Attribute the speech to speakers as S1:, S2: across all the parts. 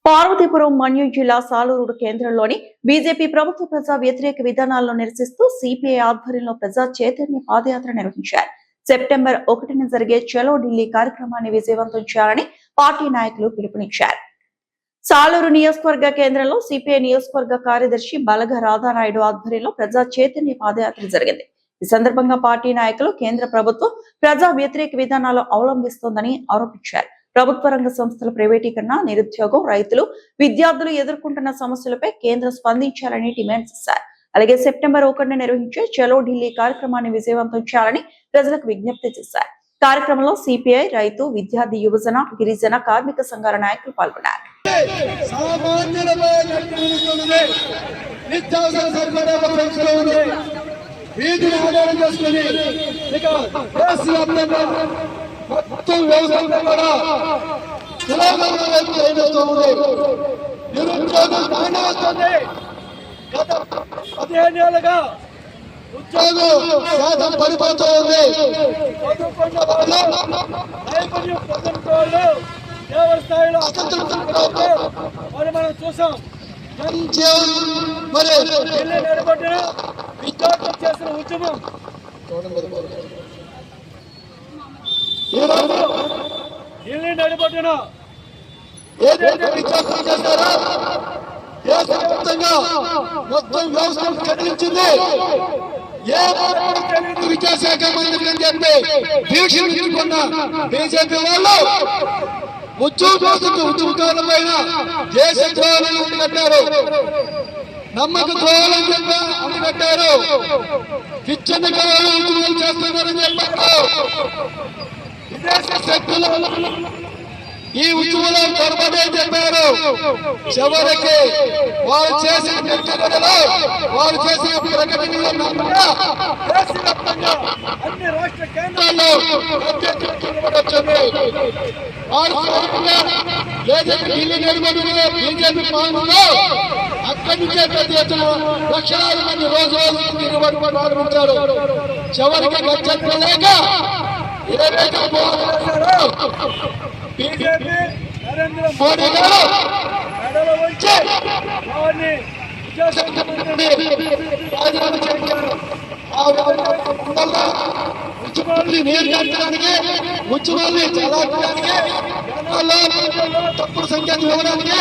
S1: పార్వతీపురం మన్యం జిల్లా సాలూరు కేంద్రంలోని బీజేపీ ప్రభుత్వ ప్రజా వ్యతిరేక విధానాలను నిరసిస్తూ సిపిఐ ఆధ్వర్యంలో ప్రజా చైతన్య పాదయాత్ర నిర్వహించారు. సెప్టెంబర్ 1న జరిగే చలో ఢిల్లీ కార్యక్రమాన్ని విజయవంతం చేయాలని పార్టీ నాయకులు పిలుపునిచ్చారు. సాలూరు నియోజకవర్గ కేంద్రంలో సిపిఐ నియోజకవర్గ కార్యదర్శి బలగ రాధానాయుడు ఆధ్వర్యంలో ప్రజా చైతన్య పాదయాత్ర జరిగింది. ఈ సందర్భంగా పార్టీ నాయకులు కేంద్ర ప్రభుత్వం ప్రజా వ్యతిరేక విధానాలు అవలంబిస్తోందని ఆరోపించారు. ప్రభుత్వ రంగ సంస్థల ప్రైవేటీకరణ, నిరుద్యోగం, రైతులు, విద్యార్థులు ఎదుర్కొంటున్న సమస్యలపై కేంద్రం స్పందించాలని డిమాండ్ చేశారు. అలాగే సెప్టెంబర్ 1న నిర్వహించే చలో ఢిల్లీ కార్యక్రమాన్ని విజయవంతం చేయాలని ప్రజలకు విజ్ఞప్తి చేశారు. కార్యక్రమంలో సిపిఐ, రైతు, విద్యార్థి, యువజన, గిరిజన, కార్మిక సంఘాల నాయకులు పాల్గొన్నారు.
S2: మొత్తం వ్యవసాయం కూడా నిరుద్యోగం బాగానే వస్తుంది. గత 15 ఏళ్ళుగా ఉద్యోగం శాతం పడిపోతూ ఉంది. చదువుకున్న వాళ్ళు నైపుణ్యం పొందిన వాళ్ళు తీవ్ర స్థాయిలో అసంతృప్తి మరి మనం చూసాం. మరి ఢిల్లీ నిలబడిన విద్యార్థులు చేసిన ఉద్యమం ఈరోజు ఢిల్లీ నడిపడిన ఏదైతే విద్యార్థులు చేస్తారో దేశవ్యాప్తంగా మొత్తం వ్యవస్థను కదిలించింది. ఏ విద్యాశాఖ మంత్రి అని చెప్పి దీక్షించుకున్న బీజేపీ వాళ్ళు ఉద్యోగాల పైన దేశ ద్రోహాలను కట్టారు, నమ్మక ద్రోహాలను కట్టారు, విచ్ఛిన్నగా ఉద్యోగాలు చేస్తున్నారని చెప్పారు. విదేశ శక్తులు ఈ ఉద్యమంలో పొరపడే చెప్పారు. చివరికి వారు చేసిన ప్రకటనలో వారు చేసిన ప్రకటనలో దేశవ్యాప్తంగా అన్ని రాష్ట్ర కేంద్రాల్లో వచ్చింది. ఏదైతే ఢిల్లీ నిర్మాణంలో బీజేపీ పాలనలో అక్కడి నుంచే పెద్ద ఎత్తున లక్షలాది మంది రోజు తిరుగుబాటు ప్రారంభించారు. చివరికి గచ్చట్లు లేక ఏదైతే బీజేపీ నరేంద్ర మోడీ గారు మెడలు వచ్చి వారిని రాజీనామా చేయించారు. ఉద్యమాన్ని నియంత్రించడానికి, ఉద్యమాన్ని చలాయించడానికి, తప్పుడు సంఖ్యను ఇవ్వడానికి,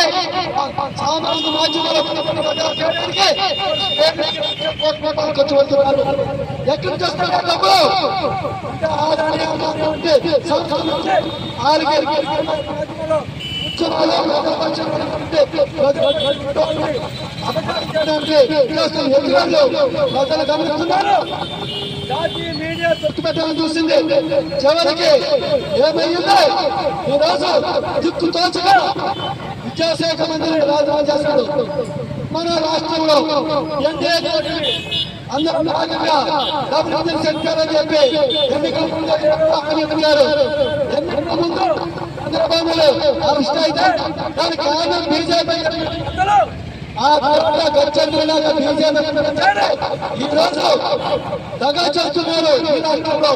S2: సామాజిక మాధ్యమాలు ఖర్చు పెడుతున్నారు. ఎక్కడి నుంచి వస్తున్నారు డబ్బు? జాతీయ మీడియా తొట్టు పెట్టాలని చూసింది. చివరికి ఏమయ్యింది? ఈరోజు దిక్కు తోచగా విద్యాశాఖ మంత్రి రాజీనామా చేశాడు. మన రాష్ట్రంలో ఎన్డీఏ అందరూ భాగంగా డబ్బులు చెప్తారని చెప్పి ఎన్నికల ముందు ఎన్నికల ముందు చంద్రబాబు అరెస్ట్ అయితే దానికి కారణం బీజేపీ. ఆ తర్వాత గచ్చంద్రలాగా బీజేపీ ఈ రోజు దగా చేస్తున్నారు. ఈ రాష్ట్రంలో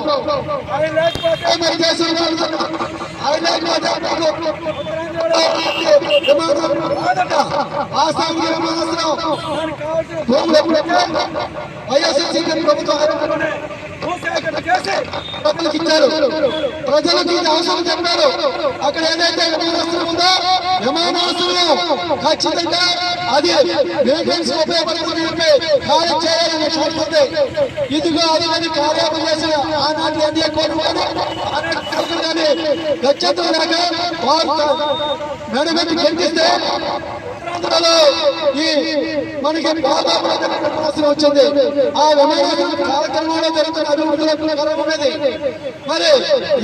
S2: వైఎస్ఆర్సీపీ ప్రభుత్వం డబ్బులకు ఇచ్చారు. ప్రజలకు ఇది అవసరం చెప్పారు. అక్కడ ఏదైతే విమానాశ్రయం ఉందో విమానాశ్రయం ఖచ్చితంగా అది వేకెన్సీ ఉపయోగపడుతుంది ఖాళీ చేయాలని చూస్తుంది. ఇదిగో అది అని కార్యాలయం చేసిన ఆనాటి ఎన్డీఏ కోరుకోని ఆనాటి గచ్చంతులు లేక వారు మెడబెట్టి గెలిపిస్తే ఈ మనకి అవసరం వచ్చింది. ఆ విమానాశ్రయం కార్యక్రమంలో జరుగుతున్న అభివృద్ధి మరి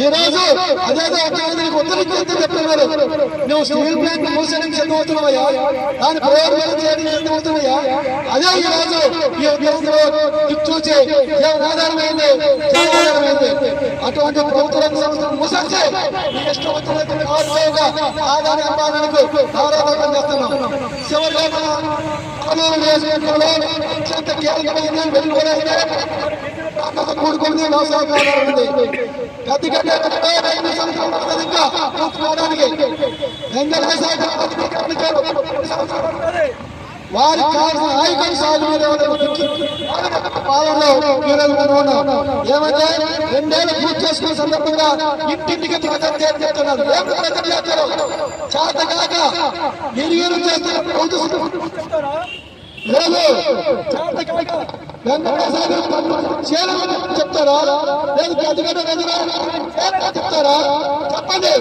S2: ఈ రోజు అదేదో ఉత్తరించేది చెప్తున్నారు. నువ్వు స్టీల్ ప్లాంట్ మూసేయడానికి సిద్ధమవుతున్నావయ్యా, దాని ప్రయోజనం చేయడానికి సిద్ధమవుతున్నావయ్యా. అదే ఈ రోజు ఈ ఉద్యోగంలో చూసి ఆధారమైంది, ఆధారమైంది. అటువంటి ప్రభుత్వ రంగ సంస్థలు మూసేసి ఇష్టం వచ్చినట్టు ఆదాయ అంబాలకు ఆరోపణ చేస్తున్నాం. చివరిగా ఆలూరు నియోజకవర్గంలో అత్యంత కీలకమైన వెలుగులైతే కూడుకుంది వ్యవసాయకాలం ఉంది. గతిగడ్డ రైతు సంస్థలు ఇంకా పూర్తిపోవడానికి వెంకటేశ్వర వారికి కావాల్సిన నాయకులు సాగు పాలనలో ఏమంటే 2 ఏళ్ళు పూర్తి చేసుకునే సందర్భంగా ఇంటింటికి ప్రజలు చేస్తున్నారు. చేత కాక నిర్వీర్యం చేస్తున్నారు. చెప్తారా లేదు గతిగడ్డ చెప్తారా? చెప్పండి.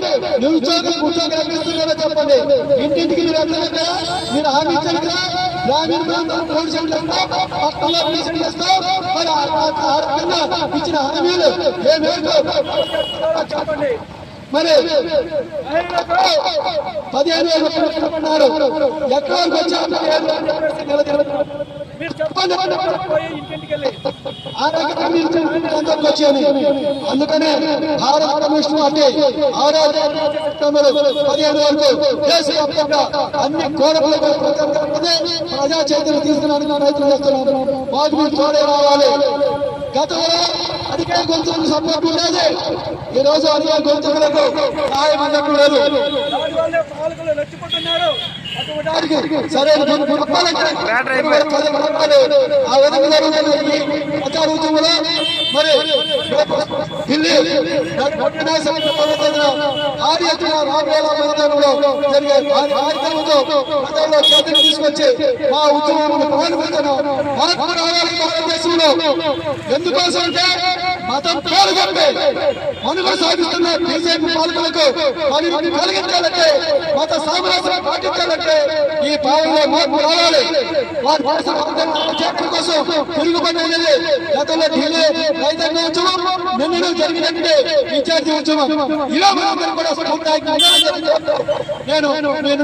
S2: నిరుద్యోగులకు ఉద్యోగాలు కల్పిస్తున్నారో చెప్పండి. ఇంటింటికి మీరు ఎట్లా మీరు హామీ ఇచ్చారు కదా, గ్రామీణ ప్రాంతాలు 3 సెంట్లు పట్టణంలో 3 సెంట్లు ఇస్తాం. మరి ఇచ్చిన హామీలు ఏమేంటో చెప్పండి. మరి 15,000 అన్నారు. ఎక్కడ వచ్చారు అందుకనే భారత కమ్యూనిస్టు పార్టీ 15 దేశవ్యాప్తంగా అన్ని కోరకులకు ప్రజా చైతన్యం తీసుకురావడానికి ప్రయత్నం చేస్తున్నాం. మాకు మీరు తోడే రావాలి. గతంలో అధికార గొంతులకు సపోర్ట్ ఉండేది, ఈ రోజు అధికార గొంతులకు సహాయం అందట్లేదు. సరైన ఆ విధంగా ప్రచార ఉద్యమంలో మరి ఢిల్లీ భారీ ఎత్తున రామోలా మైదానంలో జరిగే కార్యక్రమంతో ప్రజల్లో చైతన్యం తీసుకొచ్చి మా ఉద్యమాన్ని ప్రారంభించడం భారతదేశంలో ఎందుకోసం అంటే మతం పేరు చెప్పి మనుగడ సాగిస్తున్న బీజేపీ పాలకులకు పని కలిగించాలంటే మత సామ్రాజ్యం పాటించాలంటే ఈ పాలనలో మార్పు రావాలి. వారి కోసం తిరుగుబడి అనేది గతంలో ఢిల్లీ రైతాంగ ఉద్యమం నిన్న జరిగినట్టే విద్యార్థి ఉద్యమం ఇలా కూడా నేను